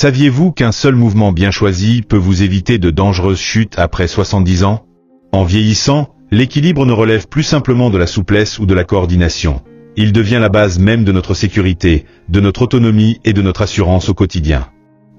Saviez-vous qu'un seul mouvement bien choisi peut vous éviter de dangereuses chutes après 70 ans? En vieillissant, l'équilibre ne relève plus simplement de la souplesse ou de la coordination. Il devient la base même de notre sécurité, de notre autonomie et de notre assurance au quotidien.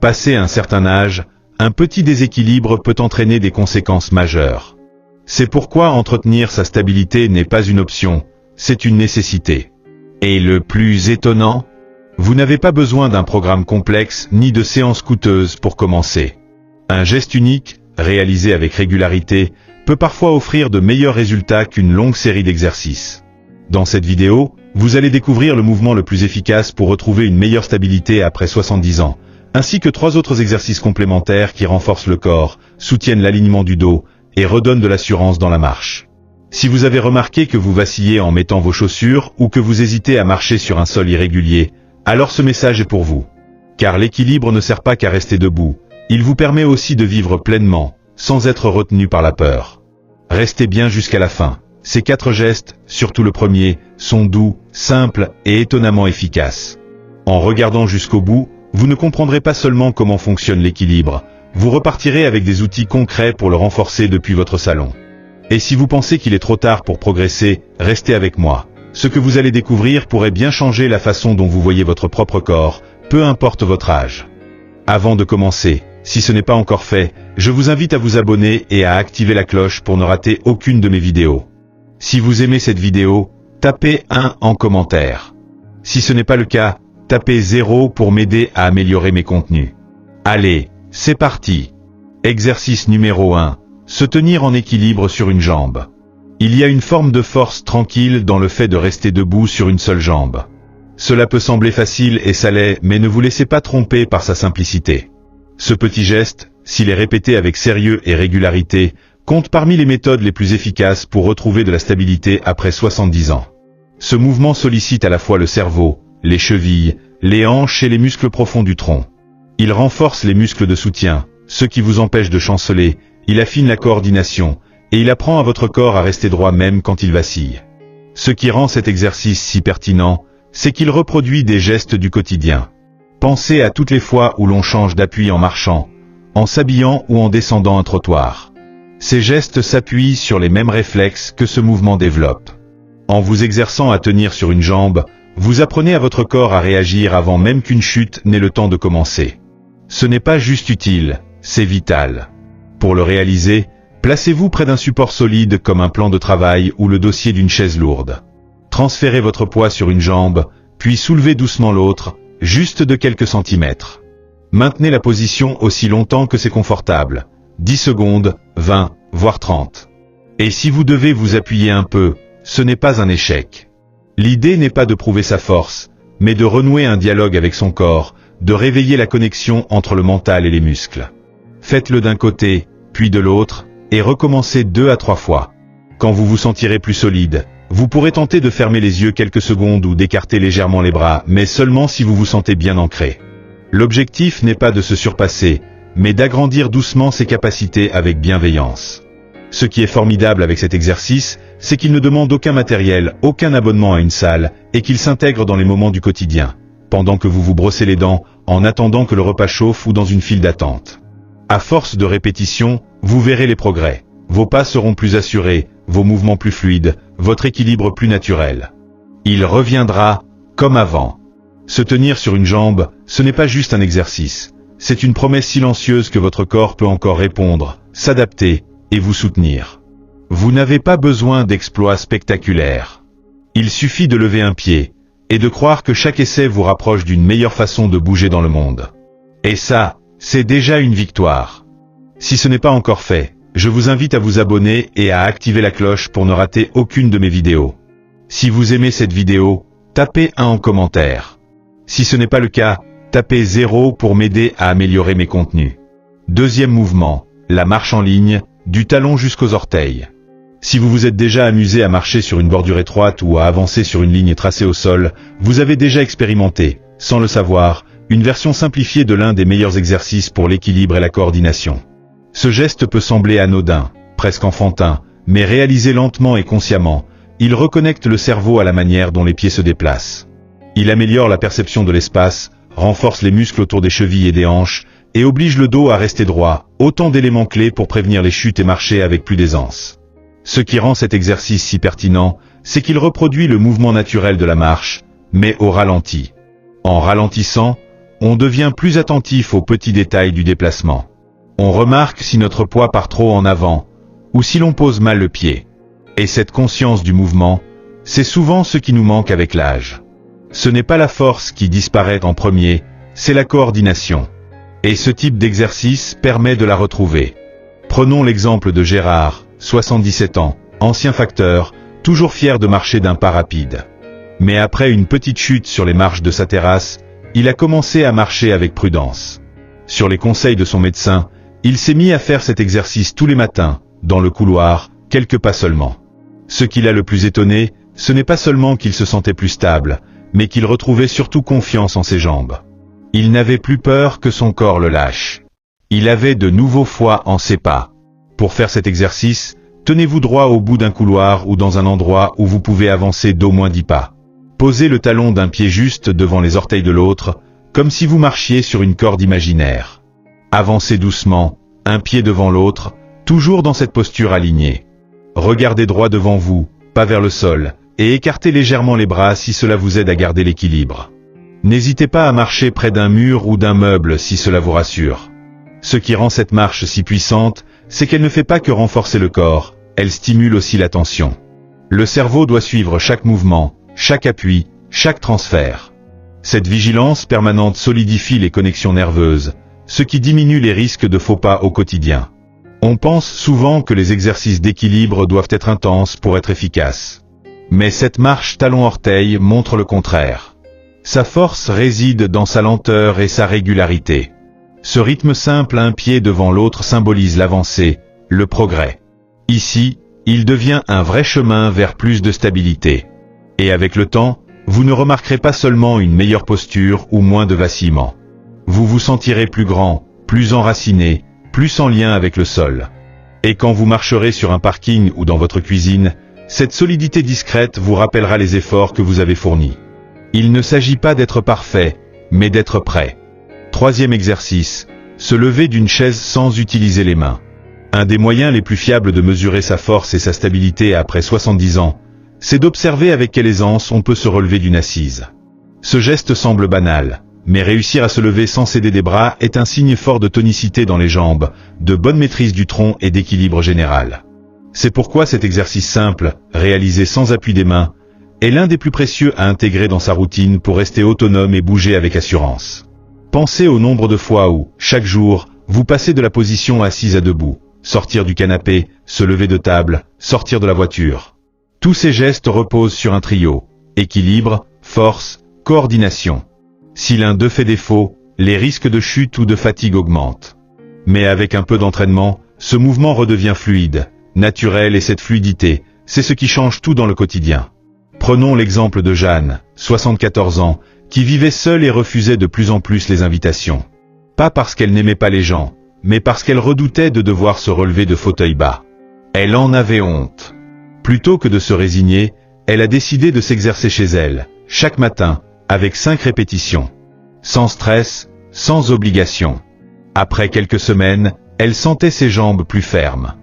Passé un certain âge, un petit déséquilibre peut entraîner des conséquences majeures. C'est pourquoi entretenir sa stabilité n'est pas une option, c'est une nécessité. Et le plus étonnant, vous n'avez pas besoin d'un programme complexe ni de séances coûteuses pour commencer. Un geste unique, réalisé avec régularité, peut parfois offrir de meilleurs résultats qu'une longue série d'exercices. Dans cette vidéo, vous allez découvrir le mouvement le plus efficace pour retrouver une meilleure stabilité après 70 ans, ainsi que 3 autres exercices complémentaires qui renforcent le corps, soutiennent l'alignement du dos et redonnent de l'assurance dans la marche. Si vous avez remarqué que vous vacillez en mettant vos chaussures ou que vous hésitez à marcher sur un sol irrégulier, alors ce message est pour vous. Car l'équilibre ne sert pas qu'à rester debout, il vous permet aussi de vivre pleinement, sans être retenu par la peur. Restez bien jusqu'à la fin. Ces 4 gestes, surtout le premier, sont doux, simples et étonnamment efficaces. En regardant jusqu'au bout, vous ne comprendrez pas seulement comment fonctionne l'équilibre, vous repartirez avec des outils concrets pour le renforcer depuis votre salon. Et si vous pensez qu'il est trop tard pour progresser, restez avec moi. Ce que vous allez découvrir pourrait bien changer la façon dont vous voyez votre propre corps, peu importe votre âge. Avant de commencer, si ce n'est pas encore fait, je vous invite à vous abonner et à activer la cloche pour ne rater aucune de mes vidéos. Si vous aimez cette vidéo, tapez 1 en commentaire. Si ce n'est pas le cas, tapez 0 pour m'aider à améliorer mes contenus. Allez, c'est parti. Exercice numéro 1. Se tenir en équilibre sur une jambe. Il y a une forme de force tranquille dans le fait de rester debout sur une seule jambe. Cela peut sembler facile et ça l'est, mais ne vous laissez pas tromper par sa simplicité. Ce petit geste, s'il est répété avec sérieux et régularité, compte parmi les méthodes les plus efficaces pour retrouver de la stabilité après 70 ans. Ce mouvement sollicite à la fois le cerveau, les chevilles, les hanches et les muscles profonds du tronc. Il renforce les muscles de soutien, ceux qui vous empêchent de chanceler, il affine la coordination, et il apprend à votre corps à rester droit même quand il vacille. Ce qui rend cet exercice si pertinent, c'est qu'il reproduit des gestes du quotidien. Pensez à toutes les fois où l'on change d'appui en marchant, en s'habillant ou en descendant un trottoir. Ces gestes s'appuient sur les mêmes réflexes que ce mouvement développe. En vous exerçant à tenir sur une jambe, vous apprenez à votre corps à réagir avant même qu'une chute n'ait le temps de commencer. Ce n'est pas juste utile, c'est vital. Pour le réaliser, placez-vous près d'un support solide comme un plan de travail ou le dossier d'une chaise lourde. Transférez votre poids sur une jambe, puis soulevez doucement l'autre, juste de quelques centimètres. Maintenez la position aussi longtemps que c'est confortable. 10 secondes, 20, voire 30. Et si vous devez vous appuyer un peu, ce n'est pas un échec. L'idée n'est pas de prouver sa force, mais de renouer un dialogue avec son corps, de réveiller la connexion entre le mental et les muscles. Faites-le d'un côté, puis de l'autre, et recommencez 2 à 3 fois. Quand vous vous sentirez plus solide, vous pourrez tenter de fermer les yeux quelques secondes ou d'écarter légèrement les bras, mais seulement si vous vous sentez bien ancré. L'objectif n'est pas de se surpasser, mais d'agrandir doucement ses capacités avec bienveillance. Ce qui est formidable avec cet exercice, c'est qu'il ne demande aucun matériel, aucun abonnement à une salle, et qu'il s'intègre dans les moments du quotidien, pendant que vous vous brossez les dents, en attendant que le repas chauffe ou dans une file d'attente. À force de répétition, vous verrez les progrès. Vos pas seront plus assurés, vos mouvements plus fluides, votre équilibre plus naturel. Il reviendra, comme avant. Se tenir sur une jambe, ce n'est pas juste un exercice. C'est une promesse silencieuse que votre corps peut encore répondre, s'adapter et vous soutenir. Vous n'avez pas besoin d'exploits spectaculaires. Il suffit de lever un pied et de croire que chaque essai vous rapproche d'une meilleure façon de bouger dans le monde. Et ça, c'est déjà une victoire. Si ce n'est pas encore fait, je vous invite à vous abonner et à activer la cloche pour ne rater aucune de mes vidéos. Si vous aimez cette vidéo, tapez 1 en commentaire. Si ce n'est pas le cas, tapez 0 pour m'aider à améliorer mes contenus. Deuxième mouvement, la marche en ligne, du talon jusqu'aux orteils. Si vous vous êtes déjà amusé à marcher sur une bordure étroite ou à avancer sur une ligne tracée au sol, vous avez déjà expérimenté, sans le savoir, une version simplifiée de l'un des meilleurs exercices pour l'équilibre et la coordination. Ce geste peut sembler anodin, presque enfantin, mais réalisé lentement et consciemment, il reconnecte le cerveau à la manière dont les pieds se déplacent. Il améliore la perception de l'espace, renforce les muscles autour des chevilles et des hanches, et oblige le dos à rester droit, autant d'éléments clés pour prévenir les chutes et marcher avec plus d'aisance. Ce qui rend cet exercice si pertinent, c'est qu'il reproduit le mouvement naturel de la marche, mais au ralenti. En ralentissant, on devient plus attentif aux petits détails du déplacement. On remarque si notre poids part trop en avant, ou si l'on pose mal le pied. Et cette conscience du mouvement, c'est souvent ce qui nous manque avec l'âge. Ce n'est pas la force qui disparaît en premier, c'est la coordination. Et ce type d'exercice permet de la retrouver. Prenons l'exemple de Gérard, 77 ans, ancien facteur, toujours fier de marcher d'un pas rapide. Mais après une petite chute sur les marches de sa terrasse, il a commencé à marcher avec prudence. Sur les conseils de son médecin, il s'est mis à faire cet exercice tous les matins, dans le couloir, quelques pas seulement. Ce qui l'a le plus étonné, ce n'est pas seulement qu'il se sentait plus stable, mais qu'il retrouvait surtout confiance en ses jambes. Il n'avait plus peur que son corps le lâche. Il avait de nouveau foi en ses pas. Pour faire cet exercice, tenez-vous droit au bout d'un couloir ou dans un endroit où vous pouvez avancer d'au moins 10 pas. Posez le talon d'un pied juste devant les orteils de l'autre, comme si vous marchiez sur une corde imaginaire. Avancez doucement, un pied devant l'autre, toujours dans cette posture alignée. Regardez droit devant vous, pas vers le sol, et écartez légèrement les bras si cela vous aide à garder l'équilibre. N'hésitez pas à marcher près d'un mur ou d'un meuble si cela vous rassure. Ce qui rend cette marche si puissante, c'est qu'elle ne fait pas que renforcer le corps, elle stimule aussi l'attention. Le cerveau doit suivre chaque mouvement, chaque appui, chaque transfert. Cette vigilance permanente solidifie les connexions nerveuses, ce qui diminue les risques de faux pas au quotidien. On pense souvent que les exercices d'équilibre doivent être intenses pour être efficaces. Mais cette marche talon-orteil montre le contraire. Sa force réside dans sa lenteur et sa régularité. Ce rythme simple, un pied devant l'autre, symbolise l'avancée, le progrès. Ici, il devient un vrai chemin vers plus de stabilité. Et avec le temps, vous ne remarquerez pas seulement une meilleure posture ou moins de vacillement. Vous vous sentirez plus grand, plus enraciné, plus en lien avec le sol. Et quand vous marcherez sur un parking ou dans votre cuisine, cette solidité discrète vous rappellera les efforts que vous avez fournis. Il ne s'agit pas d'être parfait, mais d'être prêt. Troisième exercice, se lever d'une chaise sans utiliser les mains. Un des moyens les plus fiables de mesurer sa force et sa stabilité après 70 ans, c'est d'observer avec quelle aisance on peut se relever d'une assise. Ce geste semble banal, mais réussir à se lever sans céder des bras est un signe fort de tonicité dans les jambes, de bonne maîtrise du tronc et d'équilibre général. C'est pourquoi cet exercice simple, réalisé sans appui des mains, est l'un des plus précieux à intégrer dans sa routine pour rester autonome et bouger avec assurance. Pensez au nombre de fois où, chaque jour, vous passez de la position assise à debout, sortir du canapé, se lever de table, sortir de la voiture. Tous ces gestes reposent sur un trio: équilibre, force, coordination. Si l'un d'eux fait défaut, les risques de chute ou de fatigue augmentent. Mais avec un peu d'entraînement, ce mouvement redevient fluide, naturel, et cette fluidité, c'est ce qui change tout dans le quotidien. Prenons l'exemple de Jeanne, 74 ans, qui vivait seule et refusait de plus en plus les invitations. Pas parce qu'elle n'aimait pas les gens, mais parce qu'elle redoutait de devoir se relever de fauteuil bas. Elle en avait honte. Plutôt que de se résigner, elle a décidé de s'exercer chez elle, chaque matin, avec 5 répétitions. Sans stress, sans obligation. Après quelques semaines, elle sentait ses jambes plus fermes.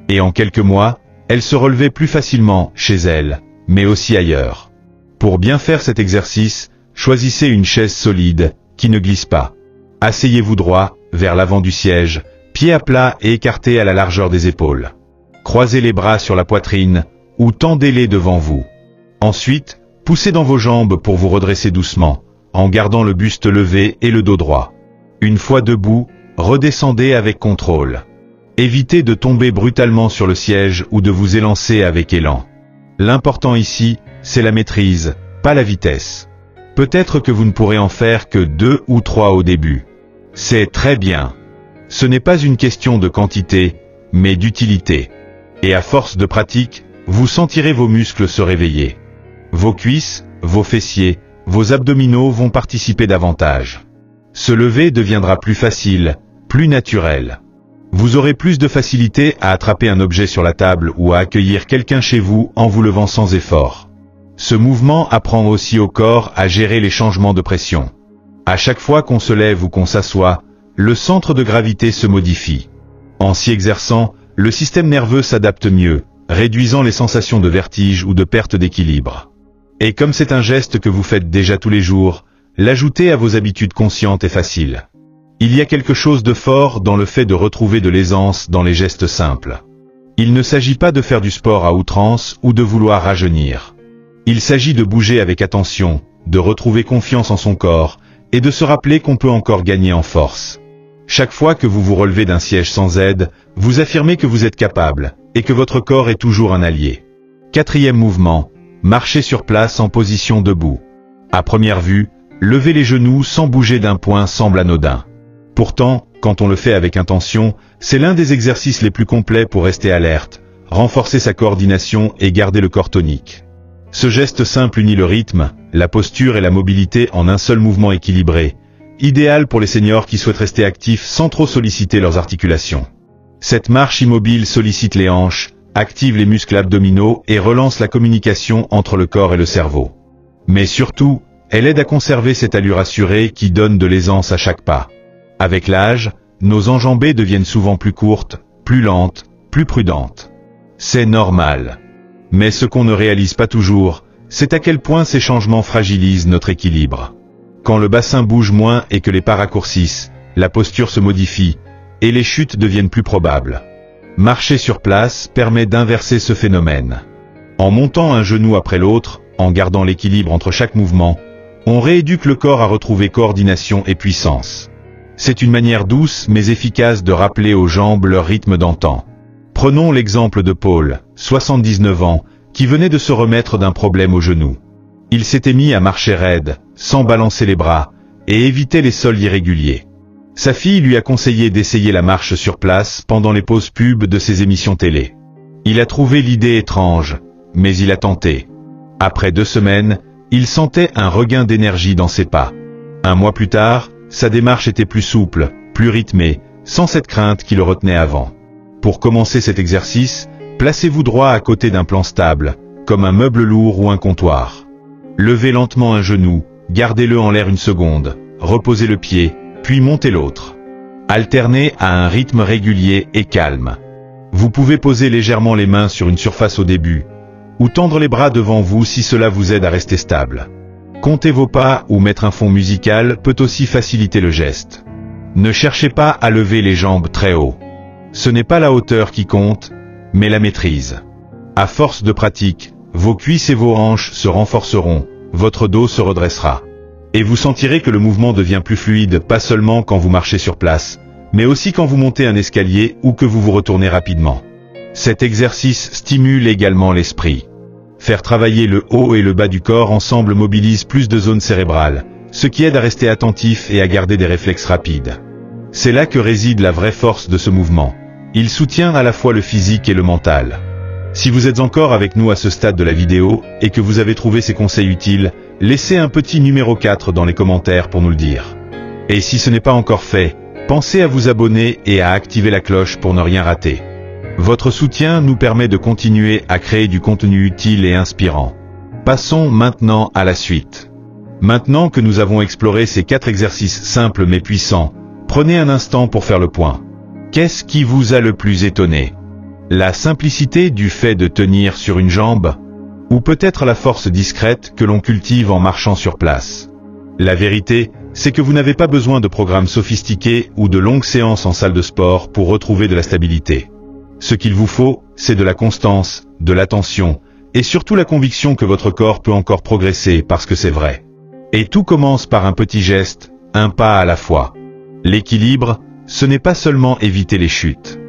Et en quelques mois, elle se relevait plus facilement chez elle, mais aussi ailleurs. Pour bien faire cet exercice, choisissez une chaise solide, qui ne glisse pas. Asseyez-vous droit, vers l'avant du siège, pieds à plat et écartés à la largeur des épaules. Croisez les bras sur la poitrine, ou tendez-les devant vous. Ensuite, poussez dans vos jambes pour vous redresser doucement, en gardant le buste levé et le dos droit. Une fois debout, redescendez avec contrôle. Évitez de tomber brutalement sur le siège ou de vous élancer avec élan. L'important ici, c'est la maîtrise, pas la vitesse. Peut-être que vous ne pourrez en faire que 2 ou 3 au début. C'est très bien. Ce n'est pas une question de quantité, mais d'utilité. Et à force de pratique, vous sentirez vos muscles se réveiller. Vos cuisses, vos fessiers, vos abdominaux vont participer davantage. Se lever deviendra plus facile, plus naturel. Vous aurez plus de facilité à attraper un objet sur la table ou à accueillir quelqu'un chez vous en vous levant sans effort. Ce mouvement apprend aussi au corps à gérer les changements de pression. À chaque fois qu'on se lève ou qu'on s'assoit, le centre de gravité se modifie. En s'y exerçant, le système nerveux s'adapte mieux, réduisant les sensations de vertige ou de perte d'équilibre. Et comme c'est un geste que vous faites déjà tous les jours, l'ajouter à vos habitudes conscientes est facile. Il y a quelque chose de fort dans le fait de retrouver de l'aisance dans les gestes simples. Il ne s'agit pas de faire du sport à outrance ou de vouloir rajeunir. Il s'agit de bouger avec attention, de retrouver confiance en son corps, et de se rappeler qu'on peut encore gagner en force. Chaque fois que vous vous relevez d'un siège sans aide, vous affirmez que vous êtes capable, et que votre corps est toujours un allié. Quatrième mouvement, marcher sur place en position debout. À première vue, lever les genoux sans bouger d'un point semble anodin. Pourtant, quand on le fait avec intention, c'est l'un des exercices les plus complets pour rester alerte, renforcer sa coordination et garder le corps tonique. Ce geste simple unit le rythme, la posture et la mobilité en un seul mouvement équilibré, idéal pour les seniors qui souhaitent rester actifs sans trop solliciter leurs articulations. Cette marche immobile sollicite les hanches, active les muscles abdominaux et relance la communication entre le corps et le cerveau. Mais surtout, elle aide à conserver cette allure assurée qui donne de l'aisance à chaque pas. Avec l'âge, nos enjambées deviennent souvent plus courtes, plus lentes, plus prudentes. C'est normal. Mais ce qu'on ne réalise pas toujours, c'est à quel point ces changements fragilisent notre équilibre. Quand le bassin bouge moins et que les pas raccourcissent, la posture se modifie, et les chutes deviennent plus probables. Marcher sur place permet d'inverser ce phénomène. En montant un genou après l'autre, en gardant l'équilibre entre chaque mouvement, on rééduque le corps à retrouver coordination et puissance. C'est une manière douce mais efficace de rappeler aux jambes leur rythme d'antan. Prenons l'exemple de Paul, 79 ans, qui venait de se remettre d'un problème au genou. Il s'était mis à marcher raide, sans balancer les bras, et éviter les sols irréguliers. Sa fille lui a conseillé d'essayer la marche sur place pendant les pauses pub de ses émissions télé. Il a trouvé l'idée étrange, mais il a tenté. Après 2 semaines, il sentait un regain d'énergie dans ses pas. Un mois plus tard, sa démarche était plus souple, plus rythmée, sans cette crainte qui le retenait avant. Pour commencer cet exercice, placez-vous droit à côté d'un plan stable, comme un meuble lourd ou un comptoir. Levez lentement un genou, gardez-le en l'air 1 seconde, reposez le pied, puis montez l'autre. Alternez à un rythme régulier et calme. Vous pouvez poser légèrement les mains sur une surface au début, ou tendre les bras devant vous si cela vous aide à rester stable. Compter vos pas ou mettre un fond musical peut aussi faciliter le geste. Ne cherchez pas à lever les jambes très haut. Ce n'est pas la hauteur qui compte, mais la maîtrise. À force de pratique, vos cuisses et vos hanches se renforceront, votre dos se redressera. Et vous sentirez que le mouvement devient plus fluide, pas seulement quand vous marchez sur place, mais aussi quand vous montez un escalier ou que vous vous retournez rapidement. Cet exercice stimule également l'esprit. Faire travailler le haut et le bas du corps ensemble mobilise plus de zones cérébrales, ce qui aide à rester attentif et à garder des réflexes rapides. C'est là que réside la vraie force de ce mouvement. Il soutient à la fois le physique et le mental. Si vous êtes encore avec nous à ce stade de la vidéo et que vous avez trouvé ces conseils utiles, laissez un petit numéro 4 dans les commentaires pour nous le dire. Et si ce n'est pas encore fait, pensez à vous abonner et à activer la cloche pour ne rien rater. Votre soutien nous permet de continuer à créer du contenu utile et inspirant. Passons maintenant à la suite. Maintenant que nous avons exploré ces 4 exercices simples mais puissants, prenez un instant pour faire le point. Qu'est-ce qui vous a le plus étonné? La simplicité du fait de tenir sur une jambe? Ou peut-être la force discrète que l'on cultive en marchant sur place? La vérité, c'est que vous n'avez pas besoin de programmes sophistiqués ou de longues séances en salle de sport pour retrouver de la stabilité. Ce qu'il vous faut, c'est de la constance, de l'attention, et surtout la conviction que votre corps peut encore progresser parce que c'est vrai. Et tout commence par un petit geste, un pas à la fois. L'équilibre, ce n'est pas seulement éviter les chutes.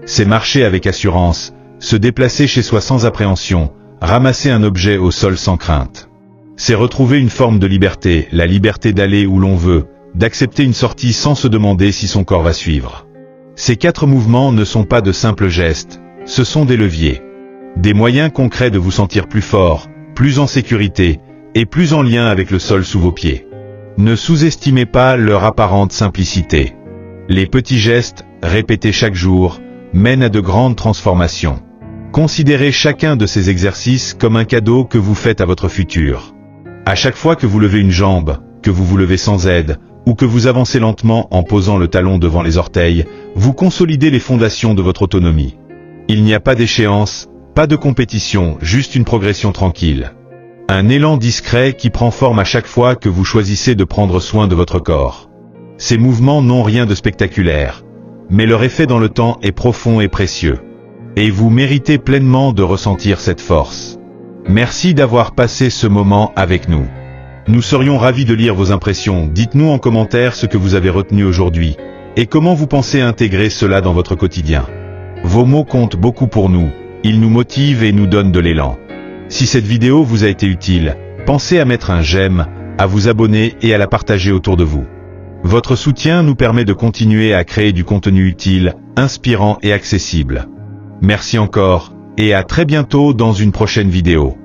C'est marcher avec assurance, se déplacer chez soi sans appréhension, ramasser un objet au sol sans crainte. C'est retrouver une forme de liberté, la liberté d'aller où l'on veut, d'accepter une sortie sans se demander si son corps va suivre. Ces 4 mouvements ne sont pas de simples gestes, ce sont des leviers. Des moyens concrets de vous sentir plus fort, plus en sécurité, et plus en lien avec le sol sous vos pieds. Ne sous-estimez pas leur apparente simplicité. Les petits gestes, répétés chaque jour, mènent à de grandes transformations. Considérez chacun de ces exercices comme un cadeau que vous faites à votre futur. À chaque fois que vous levez une jambe, que vous vous levez sans aide, ou que vous avancez lentement en posant le talon devant les orteils, vous consolidez les fondations de votre autonomie. Il n'y a pas d'échéance, pas de compétition, juste une progression tranquille. Un élan discret qui prend forme à chaque fois que vous choisissez de prendre soin de votre corps. Ces mouvements n'ont rien de spectaculaire, mais leur effet dans le temps est profond et précieux. Et vous méritez pleinement de ressentir cette force. Merci d'avoir passé ce moment avec nous. Nous serions ravis de lire vos impressions. Dites-nous en commentaire ce que vous avez retenu aujourd'hui, et comment vous pensez intégrer cela dans votre quotidien. Vos mots comptent beaucoup pour nous, ils nous motivent et nous donnent de l'élan. Si cette vidéo vous a été utile, pensez à mettre un j'aime, à vous abonner et à la partager autour de vous. Votre soutien nous permet de continuer à créer du contenu utile, inspirant et accessible. Merci encore, et à très bientôt dans une prochaine vidéo.